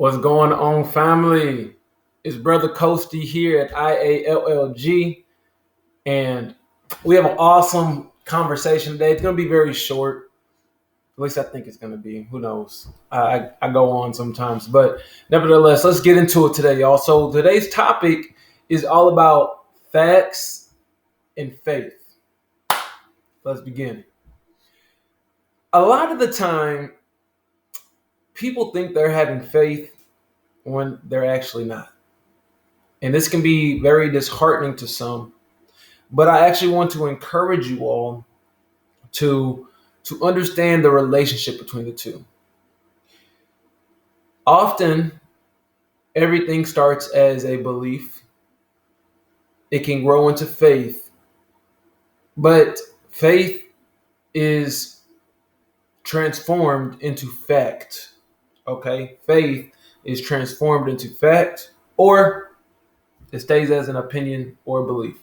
What's going on, family? It's Brother Coasty here at IALLG, and we have an awesome conversation today. It's going to be very short. At least I think it's going to be. Who knows? I go on sometimes. But nevertheless, let's get into it today, y'all. So today's topic is all about facts and faith. Let's begin. A lot of the time, people think they're having faith when they're actually not. And this can be very disheartening to some. But I actually want to encourage you all to understand the relationship between the two. Often, everything starts as a belief. It can grow into faith. But faith is transformed into fact. Okay? Faith is transformed into fact, or it stays as an opinion or belief.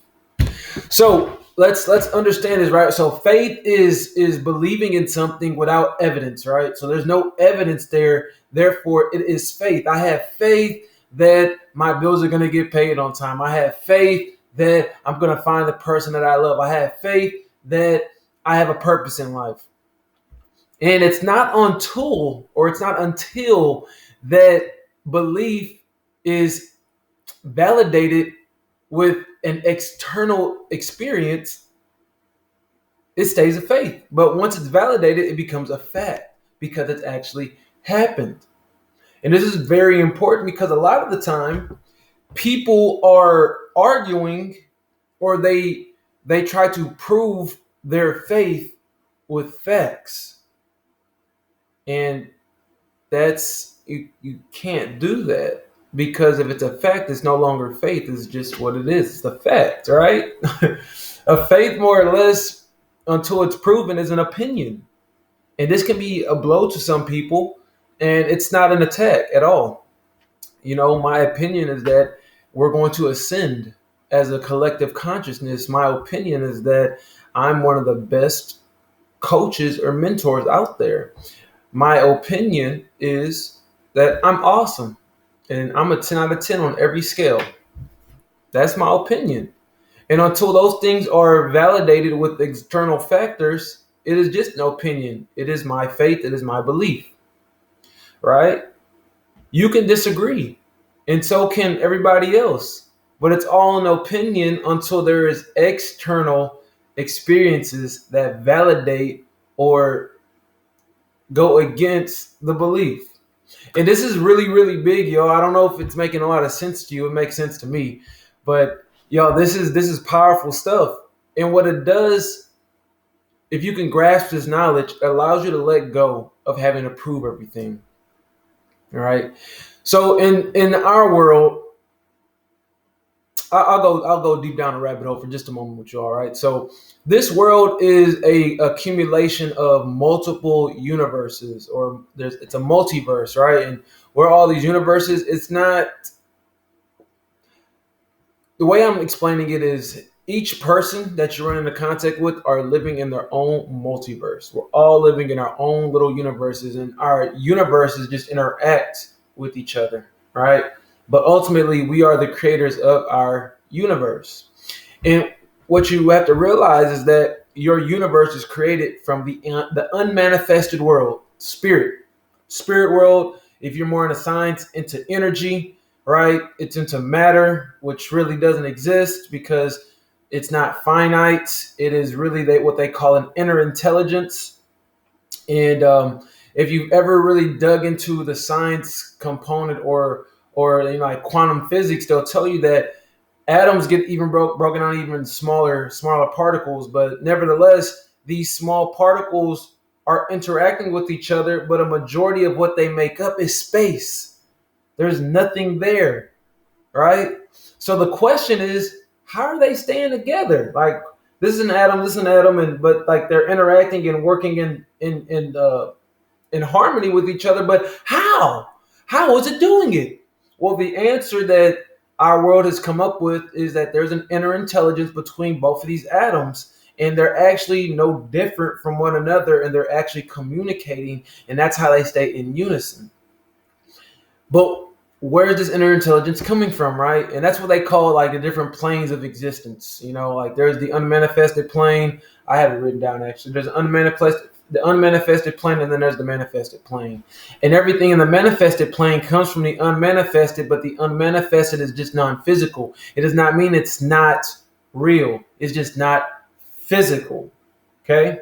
So let's understand this, right? So faith is believing in something without evidence, right? So there's no evidence there. Therefore, it is faith. I have faith that my bills are going to get paid on time. I have faith that I'm going to find the person that I love. I have faith that I have a purpose in life. And it's not until that belief is validated with an external experience, it stays a faith. But once it's validated, it becomes a fact because it's actually happened. And this is very important because a lot of the time people are arguing, or they try to prove their faith with facts. And that's you can't do that, because if it's a fact, it's no longer faith. It's just what it is. It's a fact, right? A faith, more or less, until it's proven, is an opinion. And this can be a blow to some people, and it's not an attack at all. You know, my opinion is that we're going to ascend as a collective consciousness. My opinion is that I'm one of the best coaches or mentors out there. My opinion is that I'm awesome. And I'm a 10 out of 10 on every scale. That's my opinion. And until those things are validated with external factors, it is just an opinion. It is my faith. It is my belief. Right? You can disagree. And so can everybody else. But it's all an opinion until there is external experiences that validate or go against the belief. And this is really, really big, yo. I don't know if it's making a lot of sense to you. It makes sense to me. But, yo, this is powerful stuff. And what it does, if you can grasp this knowledge, it allows you to let go of having to prove everything. All right? So in our world, I'll go deep down the rabbit hole for just a moment with you, all right? So this world is a accumulation of multiple universes, or it's a multiverse, right? And where all these universes, it's not, the way I'm explaining it is each person that you run into contact with are living in their own multiverse. We're all living in our own little universes, and our universes just interact with each other, right? But ultimately, we are the creators of our universe. And what you have to realize is that your universe is created from the unmanifested world, spirit world. If you're more into science, into energy, right? It's into matter, which really doesn't exist because it's not finite. It is really what they call an inner intelligence. And if you've ever really dug into the science component or like quantum physics, they'll tell you that atoms get even broken down even smaller particles. But nevertheless, these small particles are interacting with each other, but a majority of what they make up is space. There's nothing there, right? So the question is, how are they staying together? Like, this is an atom, but like they're interacting and working in harmony with each other. But how? How is it doing it? Well, the answer that our world has come up with is that there's an inner intelligence between both of these atoms, and they're actually no different from one another, and they're actually communicating, and that's how they stay in unison. But where is this inner intelligence coming from, right? And that's what they call like the different planes of existence. Like there's the unmanifested plane. I have it written down actually. There's the unmanifested plane, and then there's the manifested plane. And everything in the manifested plane comes from the unmanifested, but the unmanifested is just non-physical. It does not mean it's not real. It's just not physical. Okay?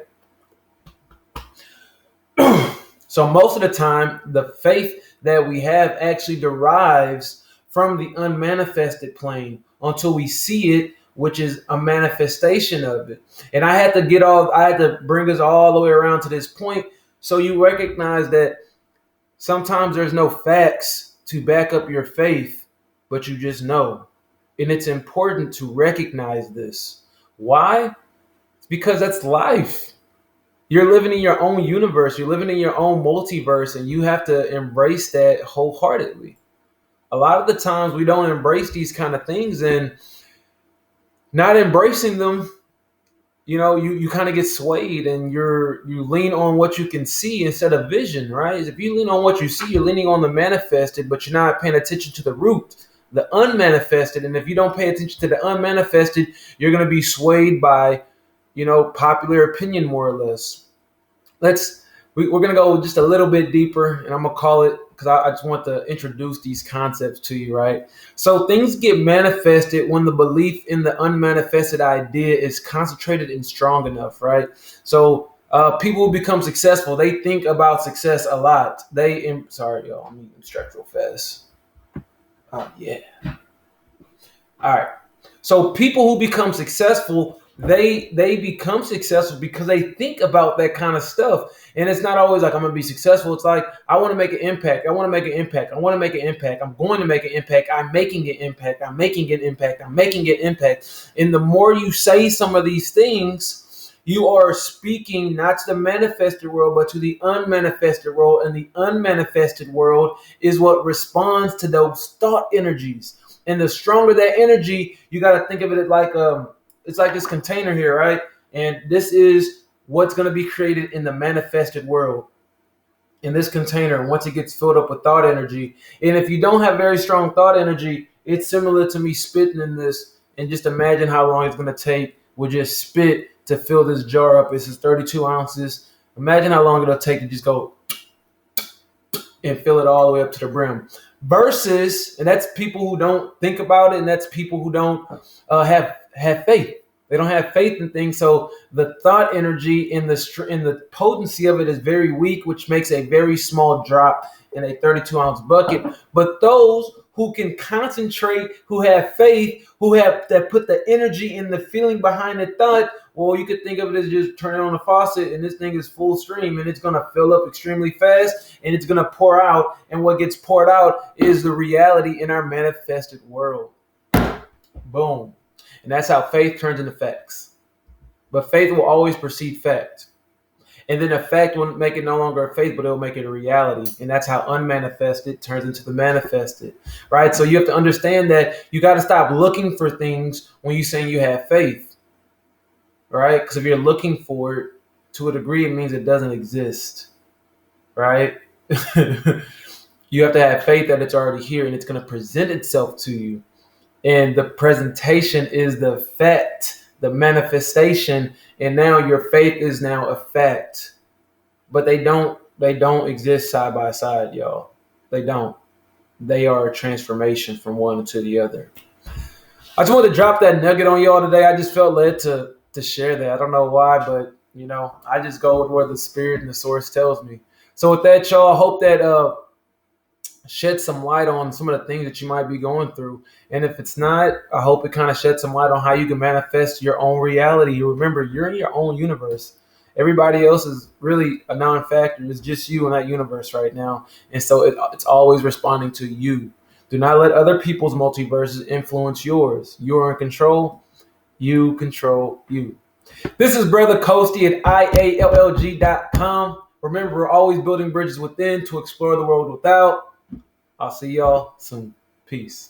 So most of the time, the faith that we have actually derives from the unmanifested plane until we see it, which is a manifestation of it. And I had to bring us all the way around to this point so you recognize that sometimes there's no facts to back up your faith, but you just know. And it's important to recognize this. Why? It's because that's life. You're living in your own universe. You're living in your own multiverse, and you have to embrace that wholeheartedly. A lot of the times we don't embrace these kind of things, and not embracing them, you kind of get swayed, and you lean on what you can see instead of vision, right? If you lean on what you see, you're leaning on the manifested, but you're not paying attention to the root, the unmanifested. And if you don't pay attention to the unmanifested, you're going to be swayed by popular opinion, more or less. We're going to go just a little bit deeper, and I'm going to call it, because I just want to introduce these concepts to you, right? So things get manifested when the belief in the unmanifested idea is concentrated and strong enough, right? So people who become successful, they think about success a lot. Sorry, y'all, I'm stretch real fast. Oh, yeah. All right. So people who become successful, they become successful because they think about that kind of stuff. And it's not always like, I'm going to be successful. It's like, I want to make an impact. I want to make an impact. I want to make an impact. I'm going to make an impact. I'm making an impact. I'm making an impact. I'm making an impact. And the more you say some of these things, you are speaking not to the manifested world, but to the unmanifested world. And the unmanifested world is what responds to those thought energies. And the stronger that energy, you got to think of it like it's like this container here, right? And this is what's going to be created in the manifested world in this container once it gets filled up with thought energy. And if you don't have very strong thought energy, it's similar to me spitting in this. And just imagine how long it's going to take with just spit to fill this jar up. This is 32 ounces. Imagine how long it'll take to just go and fill it all the way up to the brim. Versus, and that's people who don't think about it, and that's people who don't have faith. They don't have faith in things, so the thought energy in the potency of it is very weak, which makes a very small drop in a 32-ounce bucket. But those who can concentrate, who have faith, that put the energy and the feeling behind the thought, well, you could think of it as just turning on a faucet and this thing is full stream and it's going to fill up extremely fast and it's going to pour out. And what gets poured out is the reality in our manifested world. Boom. And that's how faith turns into facts. But faith will always precede fact. And then a fact won't make it no longer a faith, but it'll make it a reality. And that's how unmanifested turns into the manifested, right? So you have to understand that you got to stop looking for things when you're saying you have faith, right? Because if you're looking for it, to a degree, it means it doesn't exist, right? You have to have faith that it's already here and it's going to present itself to you. And the presentation is the fact, the manifestation, and now your faith is now a fact. But they don't exist side by side, y'all. They don't. They are a transformation from one to the other. I just wanted to drop that nugget on y'all today. I just felt led to share that. I don't know why, but I just go with where the spirit and the source tells me. So with that, y'all, I hope that shed some light on some of the things that you might be going through. And if it's not, I hope it kind of sheds some light on how you can manifest your own reality. You remember, you're in your own universe. Everybody else is really a non-factor. It's just you in that universe right now. And so it's always responding to you. Do not let other people's multiverses influence yours. You're in control. You control you. This is Brother 𝐁𝐫𝐨𝐭𝐡𝐞𝐫 at IALLG.com. Remember, we're always building bridges within to explore the world without. I'll see y'all soon. Peace.